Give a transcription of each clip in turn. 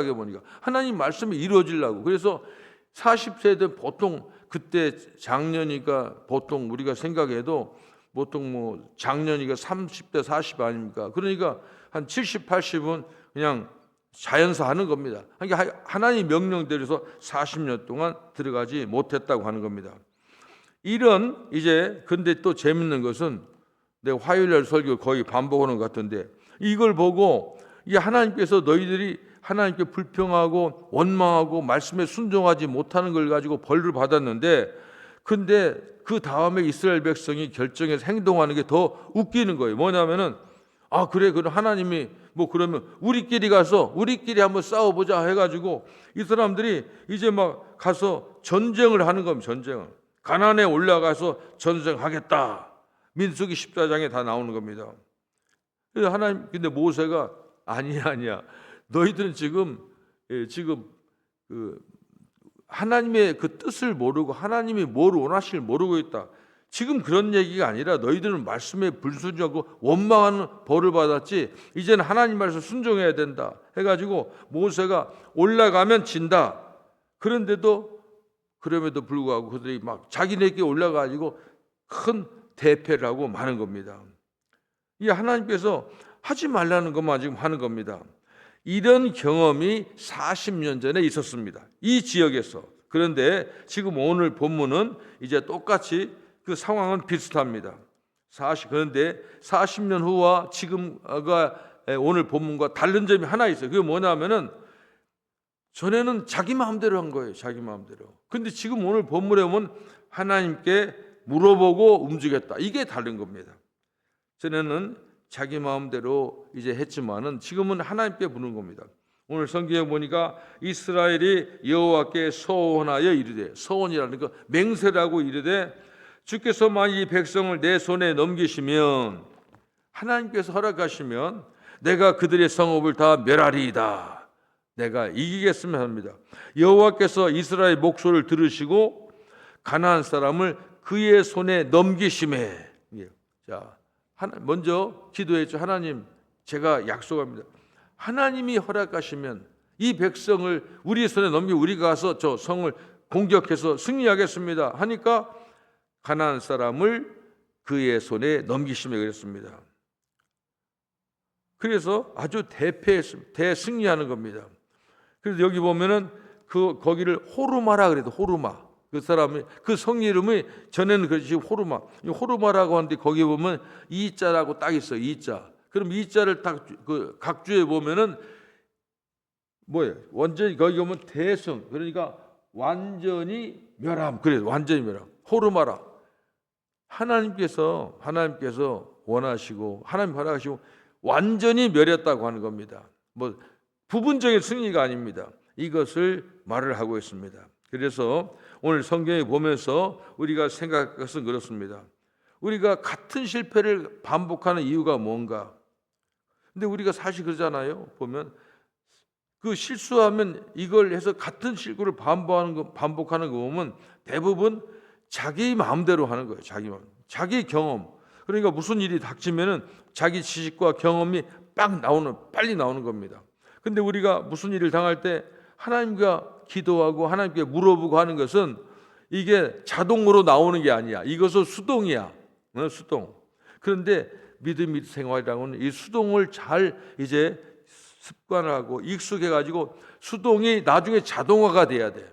보니까 하나님 말씀이 이루어지려고. 그래서 40세대 보통 그때 작년이니까 보통 우리가 생각해도 보통 뭐 작년이가 30대 40 아닙니까? 그러니까 한 70, 80은 그냥 자연사 하는 겁니다. 그러니까 하나님 명령대로서 40년 동안 들어가지 못했다고 하는 겁니다. 이런 이제 근데 또 재밌는 것은 내가 화요일날 설교 거의 반복하는 것 같은데 이걸 보고 이 하나님께서 너희들이 하나님께 불평하고 원망하고 말씀에 순종하지 못하는 걸 가지고 벌을 받았는데 근데 그 다음에 이스라엘 백성이 결정해서 행동하는 게 더 웃기는 거예요. 뭐냐면은 아 그래 그럼 하나님이 뭐 그러면 우리끼리 가서 우리끼리 한번 싸워보자 해가지고 이 사람들이 이제 막 가서 전쟁을 하는 겁니다. 전쟁을 가나안에 올라가서 전쟁하겠다. 민수기 14장에 다 나오는 겁니다. 그래서 하나님 근데 모세가 아니야. 너희들은 지금 그 하나님의 그 뜻을 모르고 하나님이 뭘 원하실지 모르고 있다. 지금 그런 얘기가 아니라 너희들은 말씀에 불순종하고 원망하는 벌을 받았지 이제는 하나님 말씀 순종해야 된다 해가지고 모세가 올라가면 진다. 그런데도 그럼에도 불구하고 그들이 막 자기네끼리 올라가지고 큰 대패를 하고 마는 겁니다. 이 하나님께서 하지 말라는 것만 지금 하는 겁니다. 이런 경험이 40년 전에 있었습니다. 이 지역에서. 그런데 지금 오늘 본문은 이제 똑같이 그 상황은 비슷합니다. 그런데 40년 후와 지금과 오늘 본문과 다른 점이 하나 있어요. 그게 뭐냐면은 전에는 자기 마음대로 한 거예요. 자기 마음대로. 근데 지금 오늘 본문에 보면 하나님께 물어보고 움직였다. 이게 다른 겁니다. 전에는 자기 마음대로 이제 했지만은 지금은 하나님께 부르는 겁니다. 오늘 성경에 보니까 이스라엘이 여호와께 서원하여 이르되 서원이라는 거 맹세라고 이르되 주께서 만일 이 백성을 내 손에 넘기시면 하나님께서 허락하시면 내가 그들의 성읍을 다 멸하리이다. 내가 이기겠으면 합니다. 여호와께서 이스라엘 목소리를 들으시고 가나안 사람을 그의 손에 넘기심에 자 먼저 기도했죠. 하나님 제가 약속합니다. 하나님이 허락하시면 이 백성을 우리 손에 넘기고 우리가 가서 저 성을 공격해서 승리하겠습니다 하니까 가나안 사람을 그의 손에 넘기시며 그랬습니다. 그래서 아주 대승리하는 겁니다. 그래서 여기 보면은 거기를 호르마라 그래도 호르마. 그 사람이 그 성 이름이 전에는 그렇지 호르마. 호르마라고 하는데 거기 보면 이자라고 딱 있어요. 이자. 그럼 이자를 딱 그 각주에 보면은 뭐예요? 완전히 거기 보면 대승. 그러니까 완전히 멸함. 그래 완전히 멸함. 호르마라. 하나님께서 원하시고 하나님 허락하시고 완전히 멸했다고 하는 겁니다. 뭐 부분적인 승리가 아닙니다. 이것을 말을 하고 있습니다. 그래서 오늘 성경에 보면서 우리가 생각할 것은 그렇습니다. 우리가 같은 실패를 반복하는 이유가 뭔가? 근데 우리가 사실 그러잖아요. 보면 그 실수하면 이걸 해서 같은 실수를 반복하는 거 보면 대부분 자기 마음대로 하는 거예요. 자기 경험. 그러니까 무슨 일이 닥치면은 자기 지식과 경험이 빨리 나오는 겁니다. 근데 우리가 무슨 일을 당할 때 하나님과 기도하고 하나님께 물어보고 하는 것은 이게 자동으로 나오는 게 아니야. 이것은 수동이야. 수동. 그런데 믿음의 생활이라고는 이 수동을 잘 이제 습관하고 익숙해 가지고 수동이 나중에 자동화가 돼야 돼.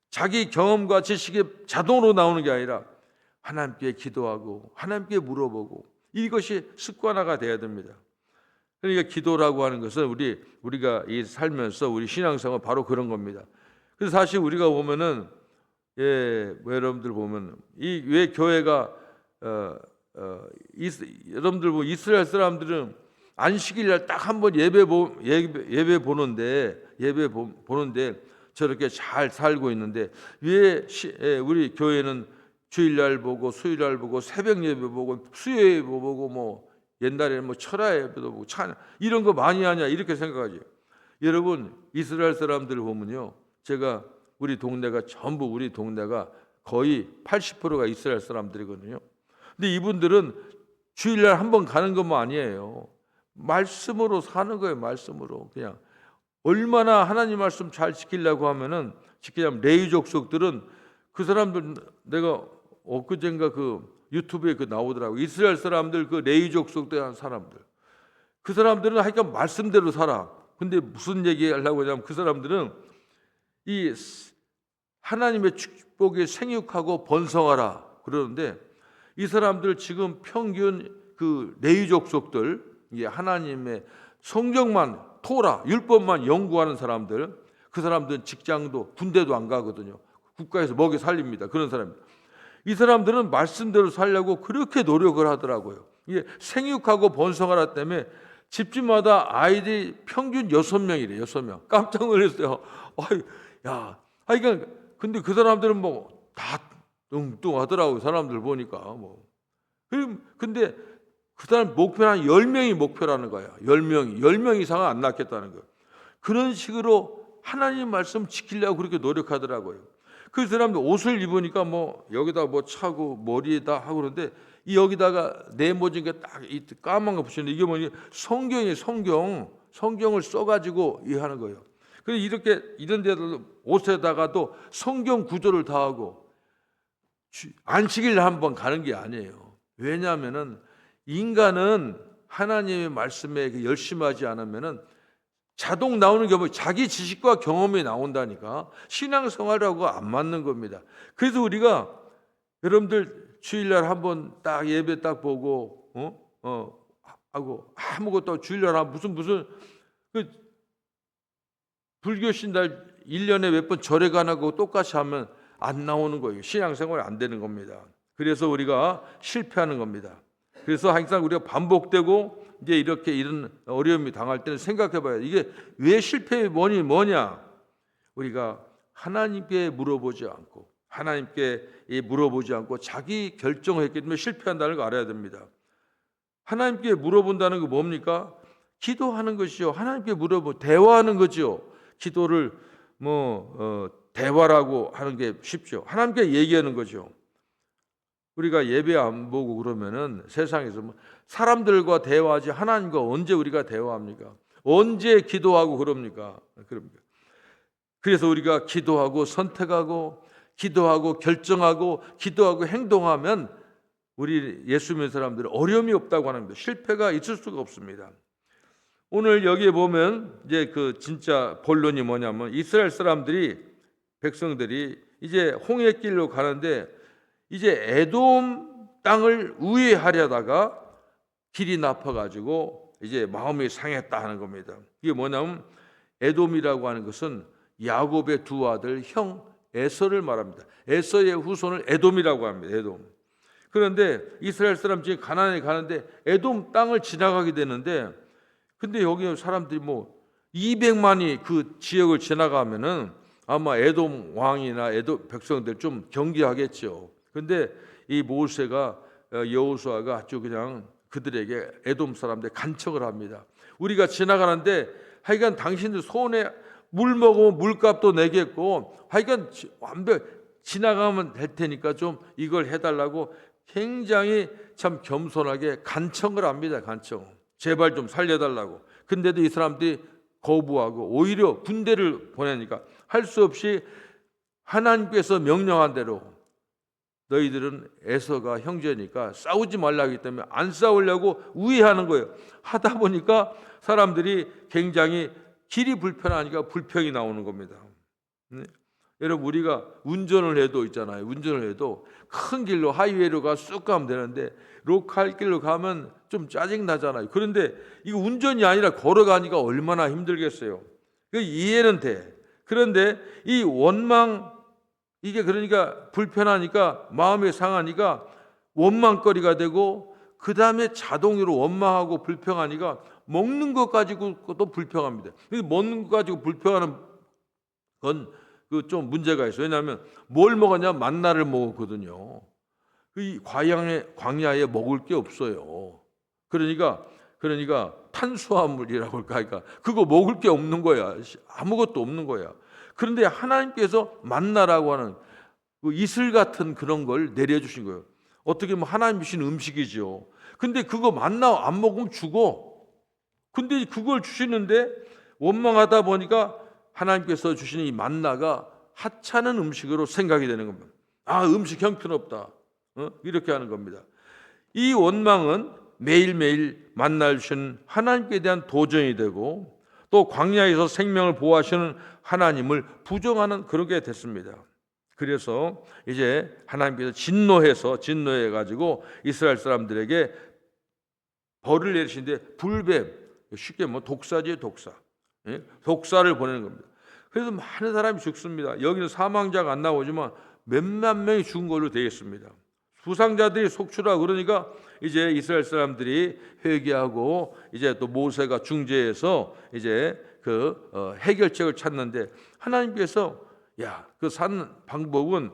자기 경험과 지식이 자동으로 나오는 게 아니라 하나님께 기도하고 하나님께 물어보고 이것이 습관화가 돼야 됩니다. 그러니까 기도라고 하는 것은 우리가 이 살면서 우리 신앙생활 바로 그런 겁니다. 그래서 사실 우리가 보면은 여러분들 보면 이 왜 교회가 여러분들 뭐 이스라엘 사람들은 안식일 날 딱 한 번 예배 보는데 저렇게 잘 살고 있는데 왜 우리 교회는 주일날 보고 수요일날 보고 새벽 예배 보고 수요 예배 보고 뭐 옛날에는 뭐 철야 예배도 보고 이런 거 많이 하냐 이렇게 생각하지. 여러분 이스라엘 사람들을 보면요, 제가 우리 동네가 거의 80%가 이스라엘 사람들이거든요. 근데 이분들은 주일날 한 번 가는 것만 아니에요. 말씀으로 사는 거예요. 말씀으로 그냥 얼마나 하나님 말씀 잘 지키려고 하면은 지키려면 레위 족속들은 그 사람들 내가 엊그젠가 그 유튜브에 그 나오더라고. 이스라엘 사람들 그 레위 족속들 한 사람들. 그 사람들은 하여간 말씀대로 살아. 근데 무슨 얘기 하려고 하냐면 그 사람들은 이 하나님의 축복에 생육하고 번성하라 그러는데 이 사람들 지금 평균 그 레위 족속들 이게 하나님의 성경만 토라 율법만 연구하는 사람들 그 사람들은 직장도 군대도 안 가거든요. 국가에서 먹여 살립니다. 그런 사람들. 이 사람들은 말씀대로 살려고 그렇게 노력을 하더라고요. 이게 생육하고 번성하라 때문에 집집마다 아이들이 평균 6명이래. 6명. 깜짝 놀랐어요. 야, 그러니까 근데 그 사람들은 뭐 다 뚱뚱하더라고요. 사람들 보니까 뭐. 근데 그 사람 목표는 한 10명이 목표라는 거야. 10명 이상은 안 낳겠다는 거예요. 그런 식으로 하나님 말씀 지키려고 그렇게 노력하더라고요. 그 사람들 옷을 입으니까 뭐 여기다 뭐 차고 머리에다 하고 그러는데 이 여기다가 네모진 게 딱 까만 거 붙이는데 이게 뭐니 성경이 성경을 써가지고 이 하는 거예요. 그래서 이렇게 이런 데도 옷에다가도 성경 구조를 다 하고 안식일 한번 가는 게 아니에요. 왜냐하면은 인간은 하나님의 말씀에 열심하지 않으면은 자동 나오는 경우 자기 지식과 경험이 나온다니까 신앙생활하고 안 맞는 겁니다. 그래서 우리가 여러분들 주일날 한번 딱 예배 딱 보고 하고 아무것도 주일날 무슨 그 불교 신달 1년에 몇 번 절에 가나고 똑같이 하면 안 나오는 거예요. 신앙생활이 안 되는 겁니다. 그래서 우리가 실패하는 겁니다. 그래서 항상 우리가 반복되고 이제 이렇게 이런 어려움이 당할 때는 생각해 봐야 돼. 이게 왜 실패의 원인이 뭐냐? 우리가 하나님께 물어보지 않고 자기 결정을 했기 때문에 실패한다는 걸 알아야 됩니다. 하나님께 물어본다는 게 뭡니까? 기도하는 것이요. 하나님께 대화하는 거죠. 기도를 대화라고 하는 게 쉽죠. 하나님께 얘기하는 거죠. 우리가 예배 안 보고 그러면은 세상에서 사람들과 대화하지 하나님과 언제 우리가 대화합니까? 언제 기도하고 그럽니까? 그래서 우리가 기도하고 선택하고 기도하고 결정하고 기도하고 행동하면 우리 예수 믿는 사람들은 어려움이 없다고 하는 겁니다. 실패가 있을 수가 없습니다. 오늘 여기에 보면 이제 그 진짜 본론이 뭐냐면 이스라엘 백성들이 이제 홍해길로 가는데 이제 에돔 땅을 우회하려다가 길이 나빠가지고 이제 마음이 상했다 하는 겁니다. 이게 뭐냐면 에돔이라고 하는 것은 야곱의 두 아들 형 에서를 말합니다. 에서의 후손을 에돔이라고 합니다. 에돔. 그런데 이스라엘 사람 중에 가나안에 가는데 에돔 땅을 지나가게 되는데 근데 여기 사람들이 200만이 그 지역을 지나가면은 아마 에돔 왕이나 에돔 백성들 좀 경계하겠죠. 근데 이 모세가 여호수아가 아주 그냥 그들에게 에돔 사람들 간척을 합니다. 우리가 지나가는데 하여간 당신들 손에 물 먹으면 물값도 내겠고 하여간 지나가면 될 테니까 좀 이걸 해달라고 굉장히 참 겸손하게 간청을 합니다. 간청. 제발 좀 살려달라고. 근데도 이 사람들이 거부하고 오히려 군대를 보내니까 할 수 없이 하나님께서 명령한 대로 너희들은 에서가 형제니까 싸우지 말라 하기 때문에 안 싸우려고 우회하는 거예요. 하다 보니까 사람들이 굉장히 길이 불편하니까 불평이 나오는 겁니다. 여러분 우리가 운전을 해도 있잖아요. 운전을 해도 큰 길로 하이웨이로 쑥 가면 되는데 로컬 길로 가면 좀 짜증 나잖아요. 그런데 이거 운전이 아니라 걸어가니까 얼마나 힘들겠어요. 이해는 돼. 그런데 이 원망 이게 그러니까 불편하니까 마음이 상하니까 원망거리가 되고 그 다음에 자동으로 원망하고 불평하니까 먹는 것 가지고도 불평합니다. 먹는 것 가지고 불평하는 건 그 좀 문제가 있어요. 왜냐하면 뭘 먹었냐 만나를 먹었거든요. 이 광야에 먹을 게 없어요. 그러니까 탄수화물이라고 할까, 그러니까 그거 먹을 게 없는 거야. 아무것도 없는 거야. 그런데 하나님께서 만나라고 하는 그 이슬 같은 그런 걸 내려주신 거예요. 어떻게 보면 하나님 주신 음식이죠. 근데 그거 만나 안 먹으면 죽어. 근데 그걸 주시는데 원망하다 보니까 하나님께서 주시는 이 만나가 하찮은 음식으로 생각이 되는 겁니다. 아, 음식 형편없다. 이렇게 하는 겁니다. 이 원망은 매일매일 만나 주시는 하나님께 대한 도전이 되고 또 광야에서 생명을 보호하시는 하나님을 부정하는 그런 게 됐습니다. 그래서 이제 하나님께서 진노해 가지고 이스라엘 사람들에게 벌을 내리시는데 불뱀, 쉽게 뭐 독사지요, 독사. 예? 독사를 보내는 겁니다. 그래서 많은 사람이 죽습니다. 여기는 사망자가 안 나오지만 몇만 명이 죽은 걸로 되어 있습니다. 부상자들이 속출하고 그러니까 이제 이스라엘 사람들이 회개하고 이제 또 모세가 중재해서 이제 해결책을 찾는데 하나님께서 그 사는 방법은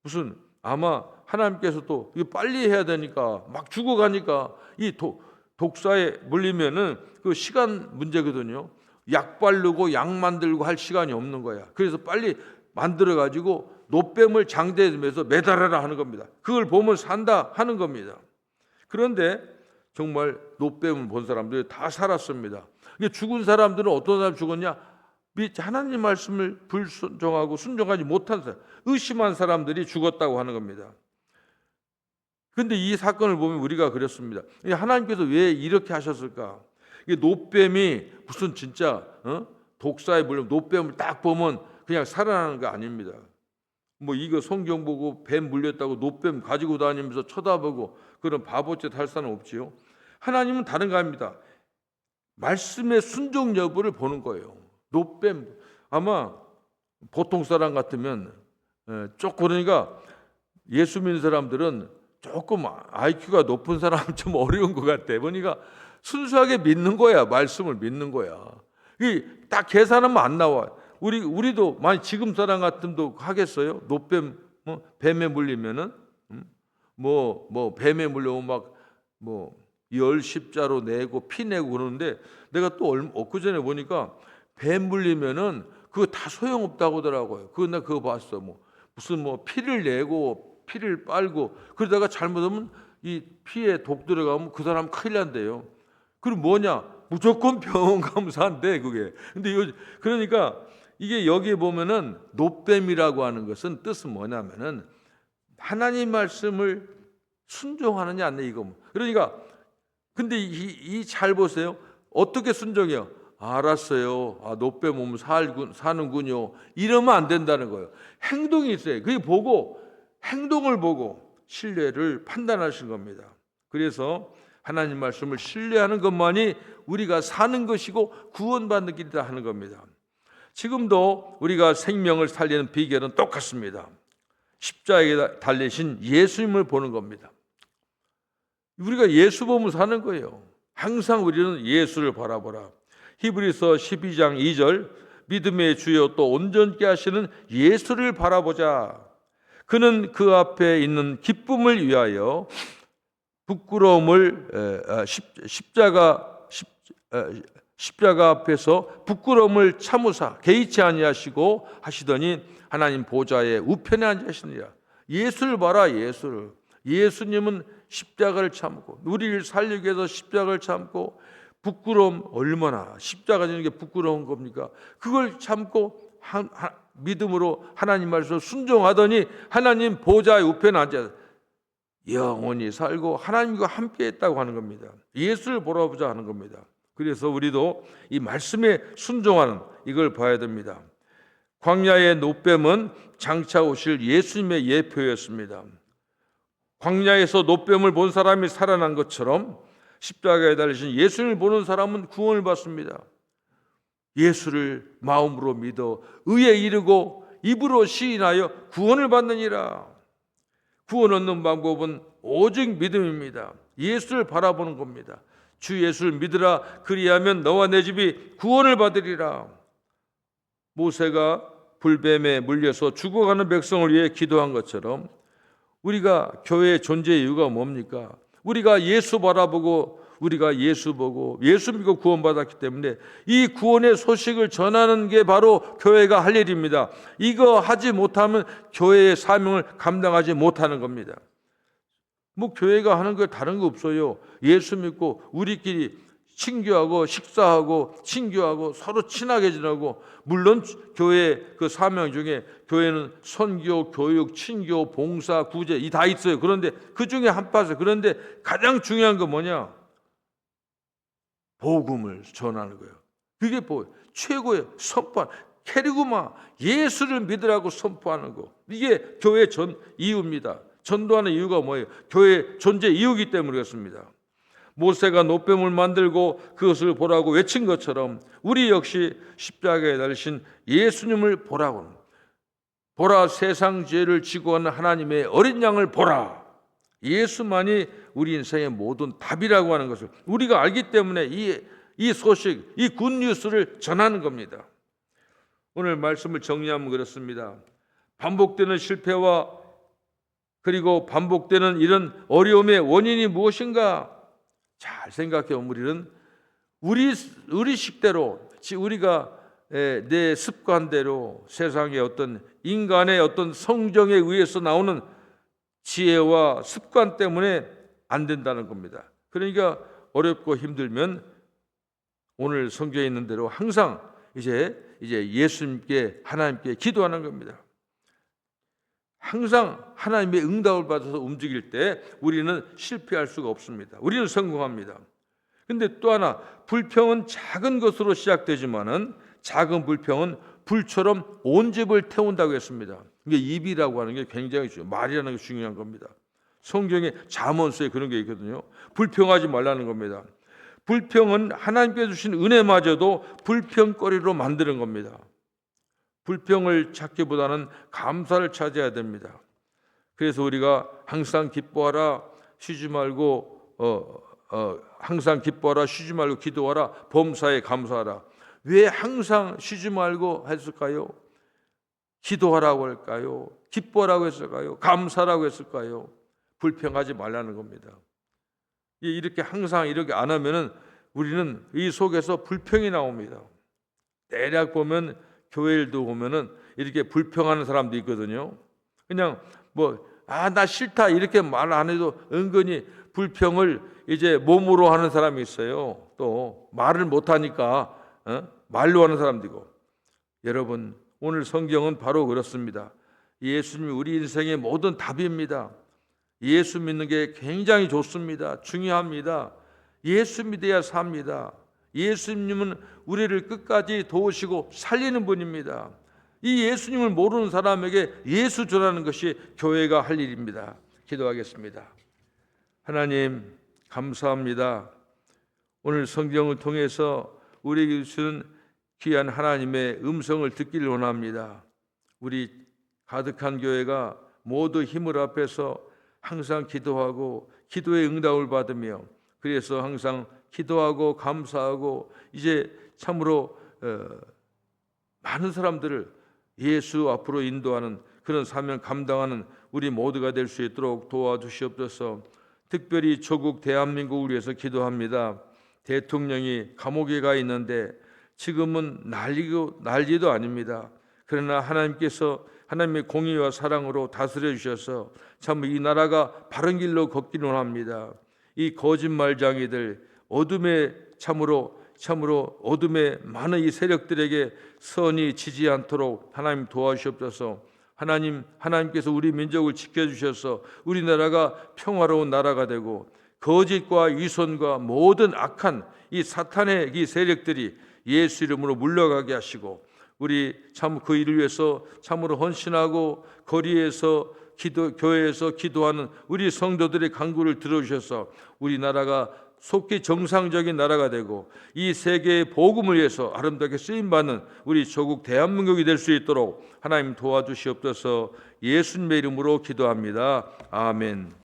무슨 아마 하나님께서 또 이거 빨리 해야 되니까 막 죽어가니까 이 독사에 물리면은 그 시간 문제거든요. 약 바르고 약 만들고 할 시간이 없는 거야. 그래서 빨리 만들어 가지고 노뱀을 장대에 두면서 매달아라 하는 겁니다. 그걸 보면 산다 하는 겁니다. 그런데 정말 노뱀을 본 사람들이 다 살았습니다. 죽은 사람들은 어떤 사람 죽었냐? 하나님 말씀을 불순종하고 순종하지 못한 사람, 의심한 사람들이 죽었다고 하는 겁니다. 그런데 이 사건을 보면 우리가 그렇습니다. 하나님께서 왜 이렇게 하셨을까? 이게 노뱀이 무슨 진짜 독사에 물려 노뱀을 딱 보면 그냥 살아나는 거 아닙니다. 뭐 이거 성경 보고 뱀 물렸다고 노뱀 가지고 다니면서 쳐다보고 그런 바보짓 할 사람 없지요. 하나님은 다른 거 아닙니다. 말씀의 순종 여부를 보는 거예요. 노뱀 아마 보통 사람 같으면 조금 그러니까 예수 믿는 사람들은 조금 IQ가 높은 사람 좀 어려운 것 같아. 보니까 순수하게 믿는 거야. 말씀을 믿는 거야. 딱 계산하면 안 나와. 우리도 만약 지금 사람 같으면 하겠어요? 노뱀 뱀에 물리면은 뱀에 물려면 막 열 십자로 내고 피 내고 그러는데 내가 또 엊그전에 보니까 뱀 물리면은 그거 다 소용없다고 하더라고요. 나 그거 봤어. 무슨 피를 내고 피를 빨고 그러다가 잘못하면 이 피에 독 들어가면 그 사람 큰일 난대요. 그럼 뭐냐? 무조건 병원 가면 산대 그게. 근데 그러니까 이게 여기에 보면은 노뱀이라고 하는 것은 뜻은 뭐냐면은 하나님 말씀을 순종하느냐 안 해 이거. 그러니까 근데 이 잘 보세요. 어떻게 순종해요? 알았어요. 노뱀 오면 사는군요. 이러면 안 된다는 거예요. 행동이 있어요. 그게 보고 행동을 보고 신뢰를 판단하신 겁니다. 그래서 하나님 말씀을 신뢰하는 것만이 우리가 사는 것이고 구원받는 길이다 하는 겁니다. 지금도 우리가 생명을 살리는 비결은 똑같습니다. 십자가에 달리신 예수님을 보는 겁니다. 우리가 예수 보면 사는 거예요. 항상 우리는 예수를 바라보라. 히브리서 12장 2절 믿음의 주여 또 온전케 하시는 예수를 바라보자. 그는 그 앞에 있는 기쁨을 위하여 부끄러움을 십자가 앞에서 부끄러움을 참으사 개의치 아니하시고 하시더니 하나님 보좌에 우편에 앉으시니라. 예수를 봐라. 예수님은 십자가를 참고 우리를 살리기 위해서 십자가를 참고 부끄러움 얼마나 십자가 지는 게 부끄러운 겁니까? 그걸 참고 믿음으로 하나님 말씀을 순종하더니 하나님 보좌의 우편에 앉아 영원히 살고 하나님과 함께 했다고 하는 겁니다. 예수를 보러보자 하는 겁니다. 그래서 우리도 이 말씀에 순종하는 이걸 봐야 됩니다. 광야의 노뱀은 장차 오실 예수님의 예표였습니다. 광야에서 노뱀을 본 사람이 살아난 것처럼 십자가에 달리신 예수를 보는 사람은 구원을 받습니다. 예수를 마음으로 믿어 의에 이르고 입으로 시인하여 구원을 받느니라. 구원 얻는 방법은 오직 믿음입니다. 예수를 바라보는 겁니다. 주 예수를 믿으라. 그리하면 너와 내 집이 구원을 받으리라. 모세가 불뱀에 물려서 죽어가는 백성을 위해 기도한 것처럼 우리가 교회의 존재 이유가 뭡니까? 우리가 예수 바라보고 우리가 예수 보고 예수 믿고 구원받았기 때문에 이 구원의 소식을 전하는 게 바로 교회가 할 일입니다. 이거 하지 못하면 교회의 사명을 감당하지 못하는 겁니다. 교회가 하는 거 다른 거 없어요. 예수 믿고 우리끼리 친교하고 식사하고 친교하고 서로 친하게 지내고, 물론 교회 그 사명 중에 교회는 선교, 교육, 친교, 봉사, 구제 이 다 있어요. 그런데 그 중에 한 파트, 그런데 가장 중요한 건 뭐냐? 복음을 전하는 거예요. 그게 최고의 선포, 캐리구마, 예수를 믿으라고 선포하는 거. 이게 교회 전 이유입니다. 전도하는 이유가 뭐예요? 교회 존재 이유이기 때문에 그렇습니다. 모세가 노뱀을 만들고 그것을 보라고 외친 것처럼 우리 역시 십자가에 달리신 예수님을 보라고, 보라 세상 죄를 지고 하는 하나님의 어린 양을 보라. 예수만이 우리 인생의 모든 답이라고 하는 것을 우리가 알기 때문에 이 소식, 이 굿뉴스를 전하는 겁니다. 오늘 말씀을 정리하면 그렇습니다. 반복되는 실패와 그리고 반복되는 이런 어려움의 원인이 무엇인가? 잘 생각해 보면 우리 식대로, 우리가 내 습관대로 세상의 어떤 인간의 어떤 성정에 의해서 나오는 지혜와 습관 때문에 안 된다는 겁니다. 그러니까 어렵고 힘들면 오늘 성경에 있는 대로 항상 이제 예수님께, 하나님께 기도하는 겁니다. 항상 하나님의 응답을 받아서 움직일 때 우리는 실패할 수가 없습니다. 우리는 성공합니다. 근데 또 하나, 불평은 작은 것으로 시작되지만은 작은 불평은 불처럼 온 집을 태운다고 했습니다. 이게 입이라고 하는 게 굉장히 중요해요. 말이라는 게 중요한 겁니다. 성경에 잠언서에 그런 게 있거든요. 불평하지 말라는 겁니다. 불평은 하나님께 주신 은혜마저도 불평거리로 만드는 겁니다. 불평을 찾기보다는 감사를 찾아야 됩니다. 그래서 우리가 항상 기뻐하라, 쉬지 말고 항상 기뻐하라, 쉬지 말고 기도하라, 범사에 감사하라. 왜 항상 쉬지 말고 했을까요? 기도하라고 할까요? 기뻐하라고 했을까요? 감사라고 했을까요? 불평하지 말라는 겁니다. 이렇게 항상 이렇게 안 하면은 우리는 이 속에서 불평이 나옵니다. 대략 보면 교회일도 보면은 이렇게 불평하는 사람도 있거든요. 그냥 나 싫다 이렇게 말 안 해도 은근히 불평을 이제 몸으로 하는 사람이 있어요. 또 말을 못 하니까 말로 하는 사람도 있고. 여러분, 오늘 성경은 바로 그렇습니다. 예수님이 우리 인생의 모든 답입니다. 예수 믿는 게 굉장히 좋습니다. 중요합니다. 예수 믿어야 삽니다. 예수님은 우리를 끝까지 도우시고 살리는 분입니다. 이 예수님을 모르는 사람에게 예수 전하는 것이 교회가 할 일입니다. 기도하겠습니다. 하나님, 감사합니다. 오늘 성경을 통해서 우리에게 주시는 귀한 하나님의 음성을 듣기를 원합니다. 우리 가득한 교회가 모두 힘을 합해서 항상 기도하고 기도의 응답을 받으며, 그래서 항상 기도하고 감사하고 이제 참으로 많은 사람들을 예수 앞으로 인도하는 그런 사명 감당하는 우리 모두가 될 수 있도록 도와주시옵소서. 특별히 조국 대한민국을 위해서 기도합니다. 대통령이 감옥에 가 있는데 지금은 난리도 아닙니다. 그러나 하나님께서 하나님의 공의와 사랑으로 다스려 주셔서 참 이 나라가 바른 길로 걷기를 원합니다. 이 거짓말장이들, 어둠에 참으로 어둠의 많은 이 세력들에게 선이 지지 않도록 하나님 도와주시옵소서. 하나님께서 우리 민족을 지켜주셔서 우리나라가 평화로운 나라가 되고 거짓과 위선과 모든 악한 이 사탄의 이 세력들이 예수 이름으로 물러가게 하시고, 우리 참 그 일을 위해서 참으로 헌신하고 거리에서 교회에서 기도하는 우리 성도들의 간구를 들어주셔서 우리나라가 속히 정상적인 나라가 되고 이 세계의 복음을 위해서 아름답게 쓰임받는 우리 조국 대한민국이 될 수 있도록 하나님 도와주시옵소서. 예수님의 이름으로 기도합니다. 아멘.